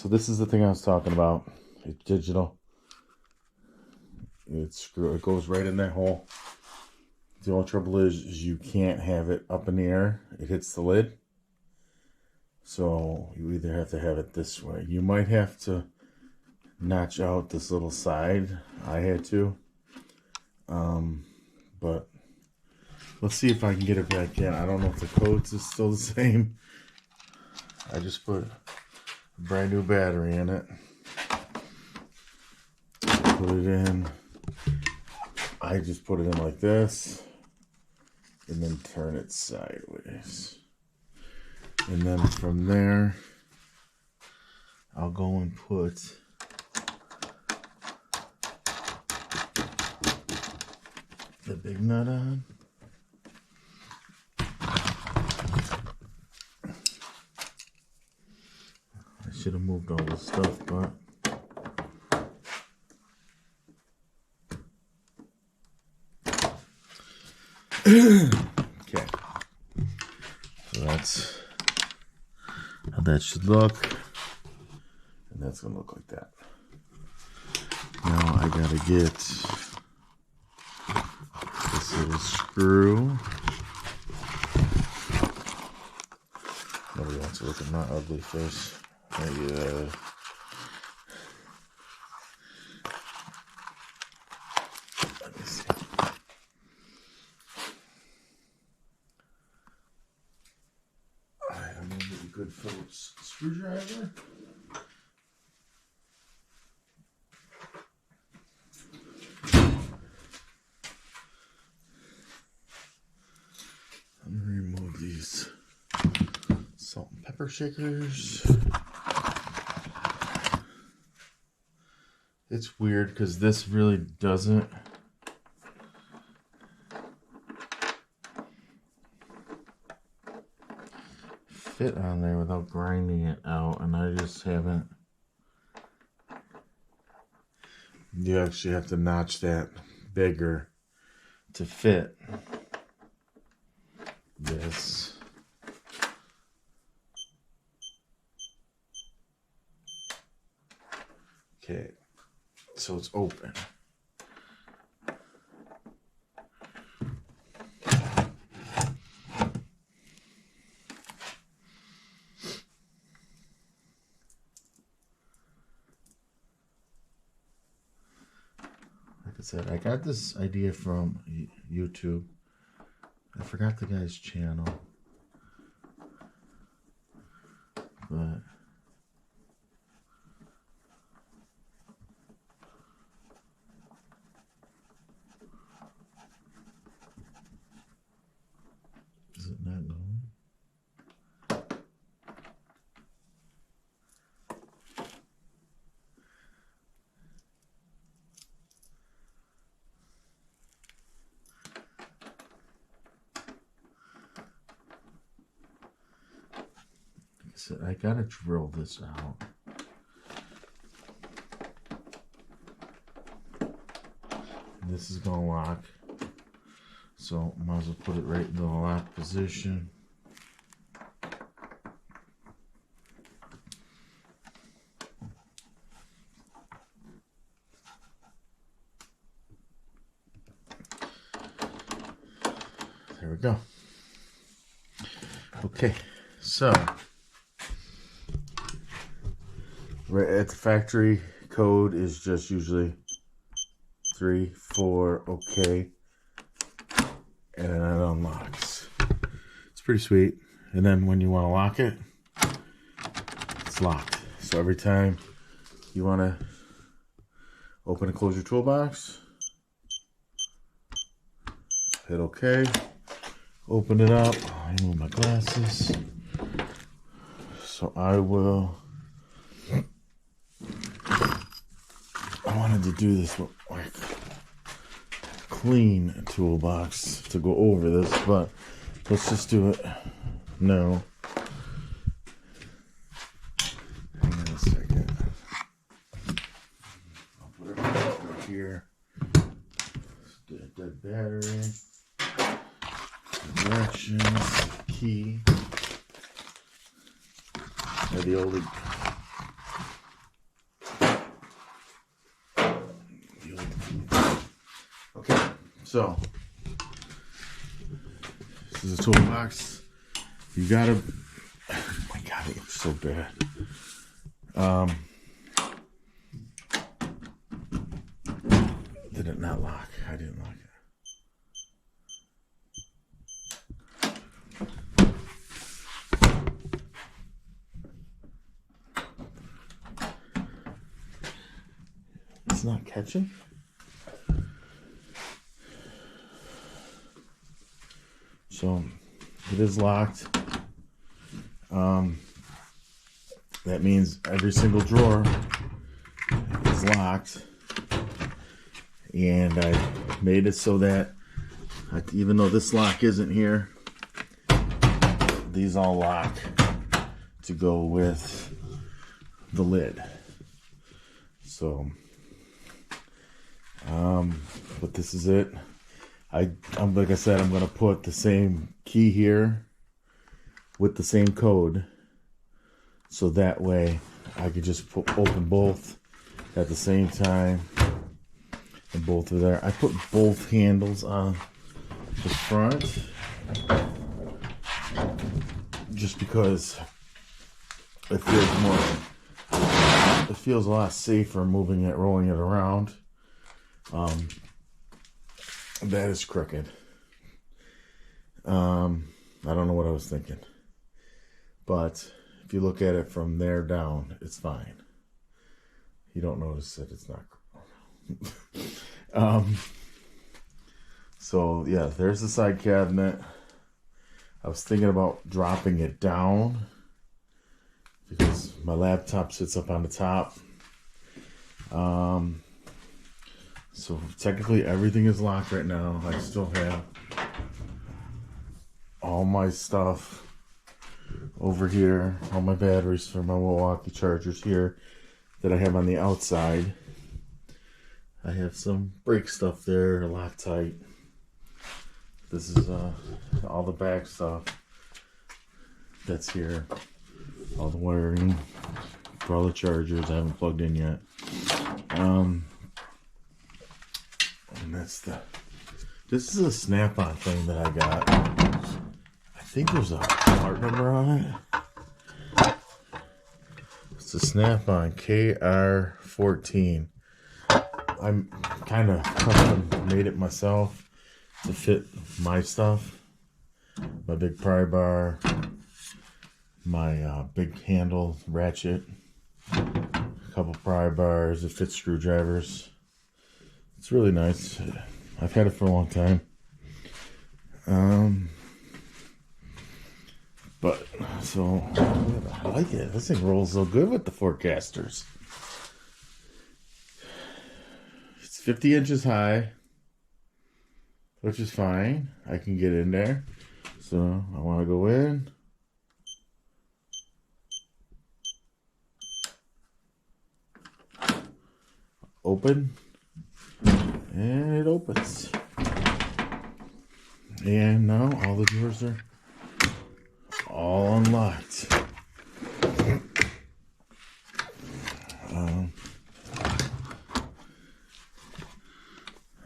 So this is the thing I was talking about. It's digital. It goes right in that hole. The only trouble is you can't have it up in the air. It hits the lid. So you either have to have it this way. You might have to notch out this little side. I had to. But let's see if I can get it back in. I don't know if the codes is still the same. I just put a brand new battery in it. Put it in. I just put it in like this. And then turn it sideways. And then from there, I'll go and put the big nut on. I should have moved all this stuff, but okay. So that's how that should look. And that's gonna look like that. Now I gotta get this little screw. Nobody wants to look at my ugly face. Maybe let me see. I have a good Phillips screwdriver. Let me remove these salt and pepper shakers. It's weird because this really doesn't fit on there without grinding it out, and I just haven't. You actually have to notch that bigger to fit this. Okay, so it's open. Like I said, I got this idea from YouTube. I forgot the guy's channel, but is it not going? I gotta drill this out. And this is gonna lock, so might as well put it right in the lock position. There we go. Okay, so right at the factory code is just usually 3, 4, okay, and then it unlocks. It's pretty sweet. And then when you want to lock it, it's locked. So every time you want to open and close your toolbox, hit okay, open it up. I move my glasses. So I wanted to do this with like clean toolbox to go over this, but let's just do it now. Hang on a second. I'll put it right over here. Get that battery. Directions, key. They're the only So this is a toolbox. You gotta. Oh my God, it looks so bad. Did it not lock? I didn't lock it. It's not catching. So it is locked. That means every single drawer is locked. And I made it so that even though this lock isn't here, these all lock to go with the lid. So, but this is it. I'm like I said, I'm gonna put the same key here with the same code, so that way I could just open both at the same time, and both are there. I put both handles on the front just because it feels a lot safer moving it, rolling it around. That is crooked. I don't know what I was thinking, but if you look at it from there down, it's fine. You don't notice that it's not. So yeah, there's the side cabinet. I was thinking about dropping it down because my laptop sits up on the top. So technically everything is locked right now. I still have all my stuff over here, all my batteries for my Milwaukee chargers here that I have on the outside. I have some brake stuff there, Loctite. This is all the back stuff that's here. All the wiring for all the chargers I haven't plugged in yet. And this is a Snap-on thing that I got. I think there's a part number on it. It's a Snap-on KR14. I'm kind of custom made it myself to fit my stuff. My big pry bar, my big handle ratchet, a couple pry bars, it fits screwdrivers. It's really nice. I've had it for a long time. But so I like it. This thing rolls so good with the Forecasters. It's 50 inches high, which is fine. I can get in there. So I want to go in. Open. And it opens. And now all the doors are all unlocked. I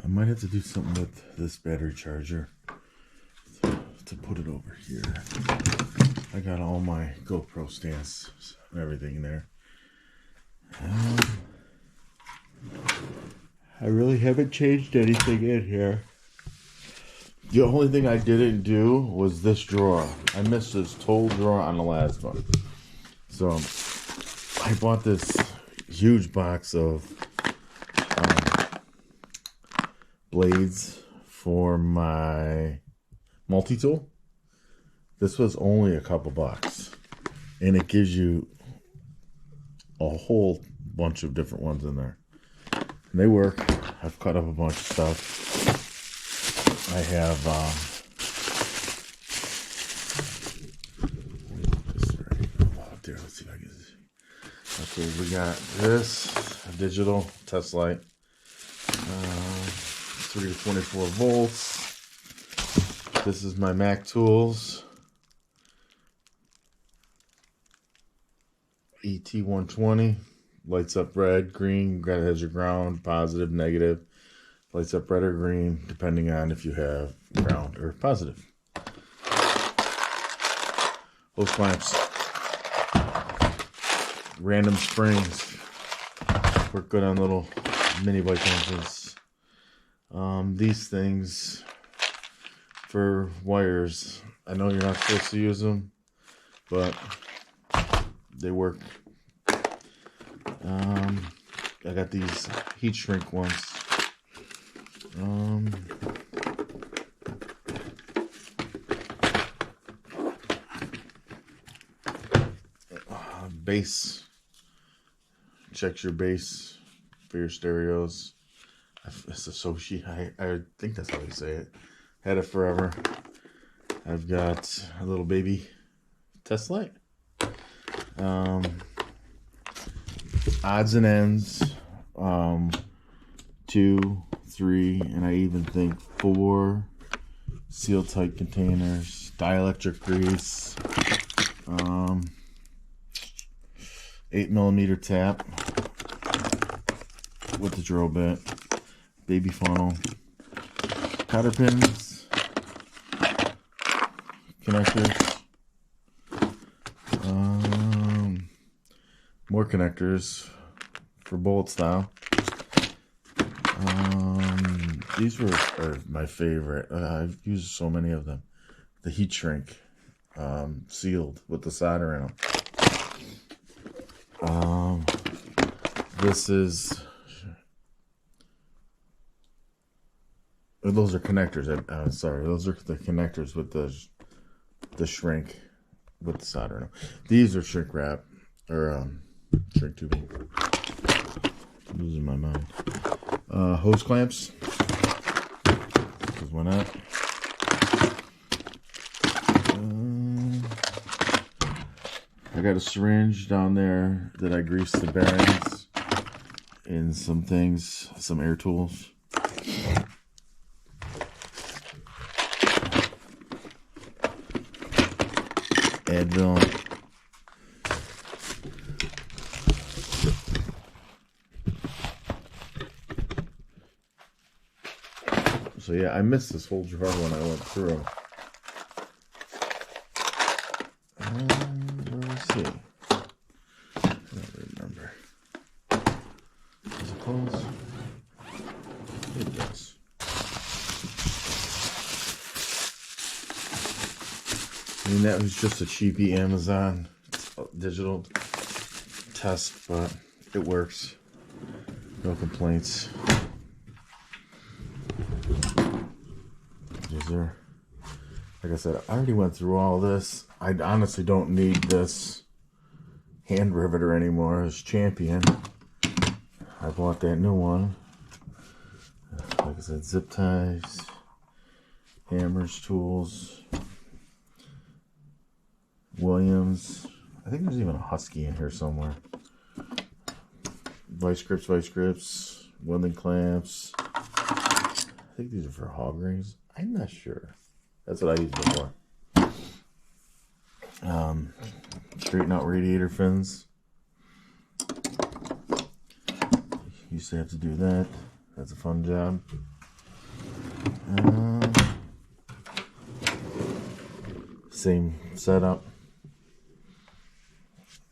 might have to do something with this battery charger to put it over here. I got all my GoPro stands and everything there. I really haven't changed anything in here. The only thing I didn't do was this drawer. I missed this total drawer on the last one. So I bought this huge box of blades for my multi-tool. This was only a couple bucks. And it gives you a whole bunch of different ones in there. And they work. I've cut up a bunch of stuff. I have there, let's see if I can see. Okay, we got this digital test light, 3 to 24 volts. This is my Mac Tools ET120. Lights up red, green, got it has your ground, positive, negative. Lights up red or green, depending on if you have ground or positive. Hose clamps. Random springs. Work good on little mini bike engines. These things for wires. I know you're not supposed to use them, but they work. I got these heat shrink ones. Bass. Checks your bass for your stereos. It's associate. I think that's how you say it. Had it forever. I've got a little baby test light. Odds and ends. 2, 3, and I even think 4 seal tight containers. Dielectric grease. 8mm tap with the drill bit. Baby funnel. Cotter pins. Connectors. More connectors for bullet style. These are my favorite. I've used so many of them. The heat shrink, sealed with the solder in them. This is. Those are connectors. Sorry, those are the connectors with the shrink with the solder in them. These are shrink wrap or shrink tubing. I'm losing my mind. Hose clamps. Because why not? I got a syringe down there that I greased the bearings and some things, some air tools. Advil. So yeah, I missed this whole drawer when I went through. Let's see. I don't remember. Does it close? It does. I mean, that was just a cheapy Amazon digital test, but it works. No complaints. Like I said, I already went through all this. I honestly don't need this hand riveter anymore as Champion. I bought that new one. Like I said, zip ties, hammers, tools, Williams. I think there's even a Husky in here somewhere. Vice grips, welding clamps. I think these are for hog rings. I'm not sure. That's what I used before. Straighten out radiator fins. Used to have to do that. That's a fun job. Same setup.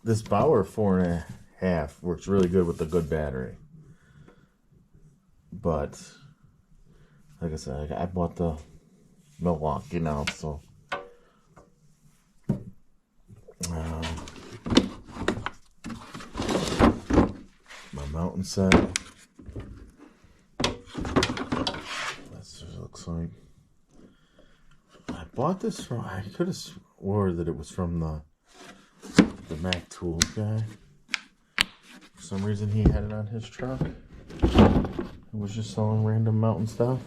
This Bauer 4.5 works really good with a good battery. But like I said, I bought the Milwaukee now, so my mountain set. That's what it looks like. I bought this from. I could have swore that it was from the Mac Tools guy. For some reason, he had it on his truck. It was just selling random mountain stuff.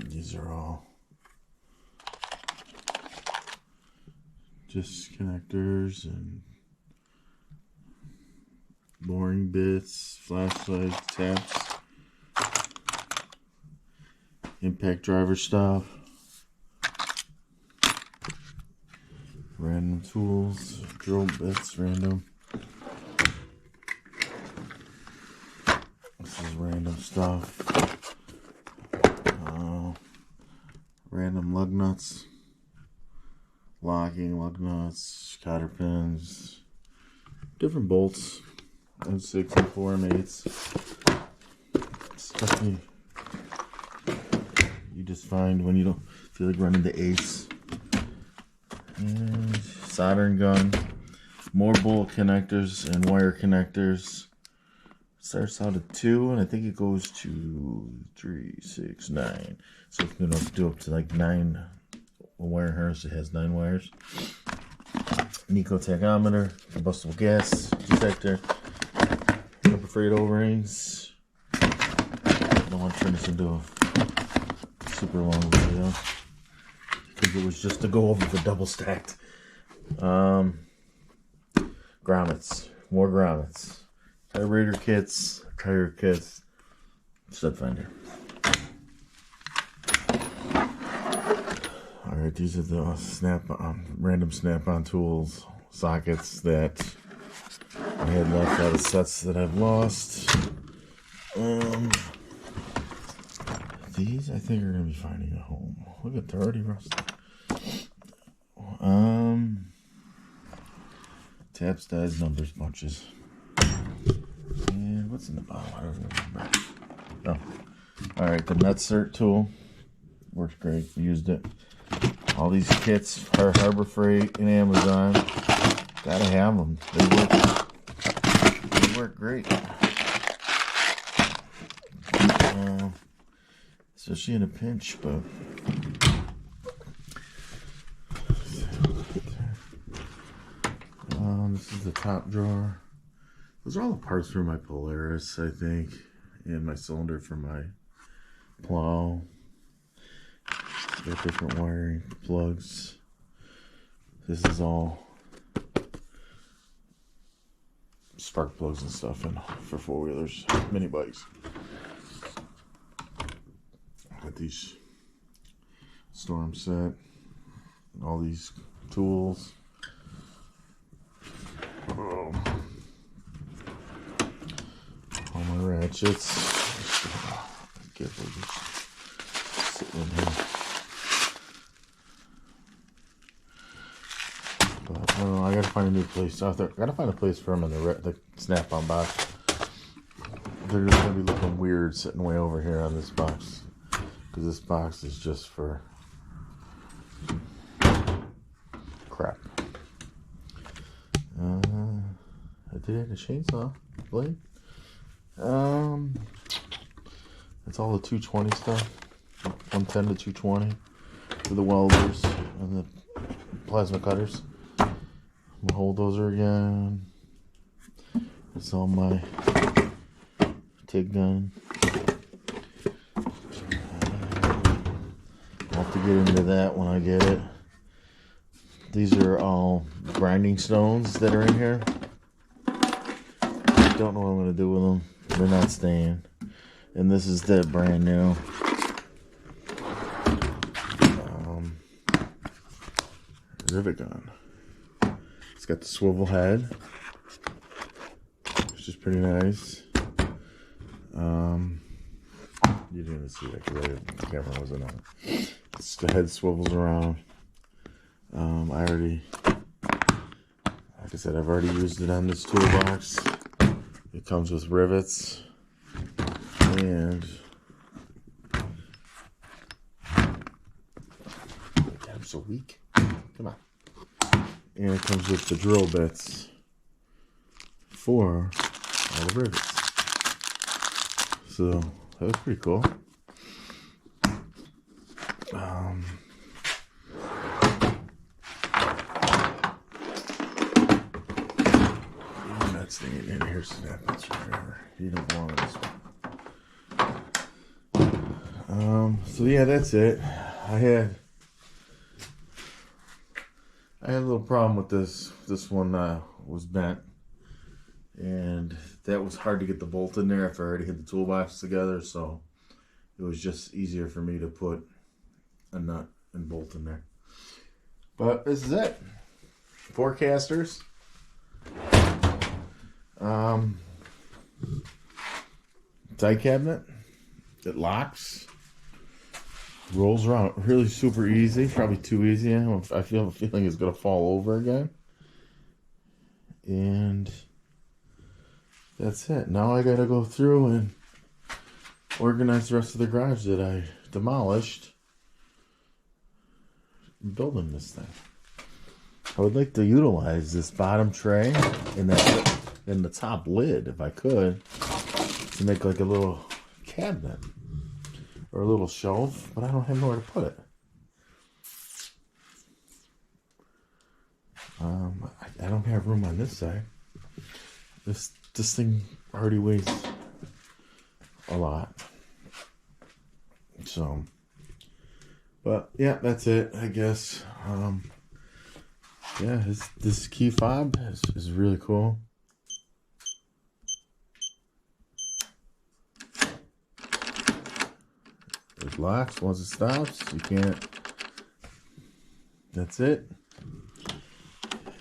These are all just connectors and boring bits, flashlights, taps, impact driver stuff, random tools, drill bits, random. stuff. Random lug nuts. Locking lug nuts. Cotter pins. Different bolts. M6 and 4M8s. Stuff you just find when you don't feel like running the eighths. And soldering gun. More bolt connectors and wire connectors. Starts out at 2, and I think it goes to 3, 6, 9. So if you do up to like 9 wire harness, it has 9 wires. Nico tachometer, combustible gas detector, rubber freight O-rings. I don't want to turn this into a super long video because it was just to go over the double stacked. Grommets, more grommets, carburetor kits, tire kits, stud finder. Alright, these are the random snap-on tools, sockets that I had left out of sets that I've lost. These I think are going to be finding a home. Look at, they're already rusted. Taps, dies, numbers, bunches. And what's in the bottom? I don't remember. Oh. Alright, the Nutsert tool. Works great. Used it. All these kits are Harbor Freight and Amazon. Gotta have them. They work great. Especially in a pinch, but this is the top drawer. Those are all the parts for my Polaris, I think, and my cylinder for my plow. Got different wiring plugs. This is all spark plugs and stuff, and for 4-wheelers, mini bikes. Got these storm set, all these tools. All my ratchets. Careful, just sitting in here. But I don't know. I gotta find a new place out there. I gotta find a place for them in the snap-on box. They're just gonna be looking weird sitting way over here on this box, because this box is just for crap. I did have a chainsaw blade. It's all the 220 stuff, 110 to 220 for the welders and the plasma cutters. My bulldozer again. It's all my TIG gun. I'll have to get into that when I get it. These are all grinding stones that are in here. I don't know what I'm going to do with them. They're not staying. And this is the brand new. Rivet gun. It's got the swivel head, which is pretty nice. You didn't even see that because the camera wasn't on. The head swivels around. I already, like I said, I've already used it on this toolbox. It comes with rivets and I'm so weak. Come on. And it comes with the drill bits for all the rivets. So that was pretty cool. That's the in here, snap that's forever. You don't belong in this one. So yeah, that's it. I had a little problem with this. This one was bent, and that was hard to get the bolt in there after I already had the toolbox together, so it was just easier for me to put a nut and bolt in there. But this is it. Forecasters. Die cabinet. It locks. Rolls around really super easy. Probably too easy. I feel a feeling it's going to fall over again. And that's it. Now I got to go through and organize the rest of the garage that I demolished. Building this thing. I would like to utilize this bottom tray and the top lid, if I could, to make like a little cabinet or a little shelf, but I don't have nowhere to put it. I don't have room on this side. This thing already weighs a lot. So, but yeah, that's it, I guess. Yeah, this key fob is really cool. It locks once it stops. You can't. That's it.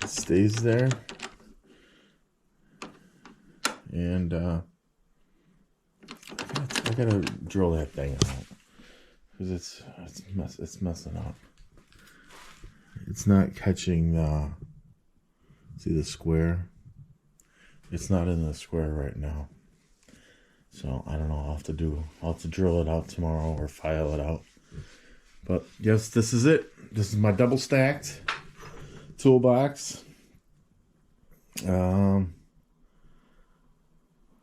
It stays there. And I gotta drill that thing out because it's messing up. It's not catching the, see the square? It's not in the square right now. So I don't know, I'll have to drill it out tomorrow or file it out. But yes, this is it. This is my double stacked toolbox.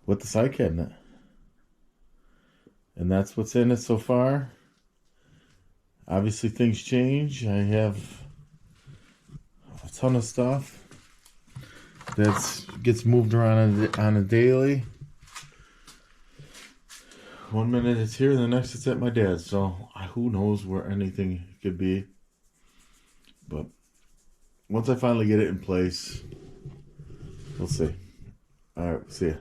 With the side cabinet. And that's what's in it so far. Obviously things change. I have a ton of stuff that gets moved around on a daily. One minute it's here, the next it's at my dad's. So who knows where anything could be. But once I finally get it in place, we'll see. All right, see ya.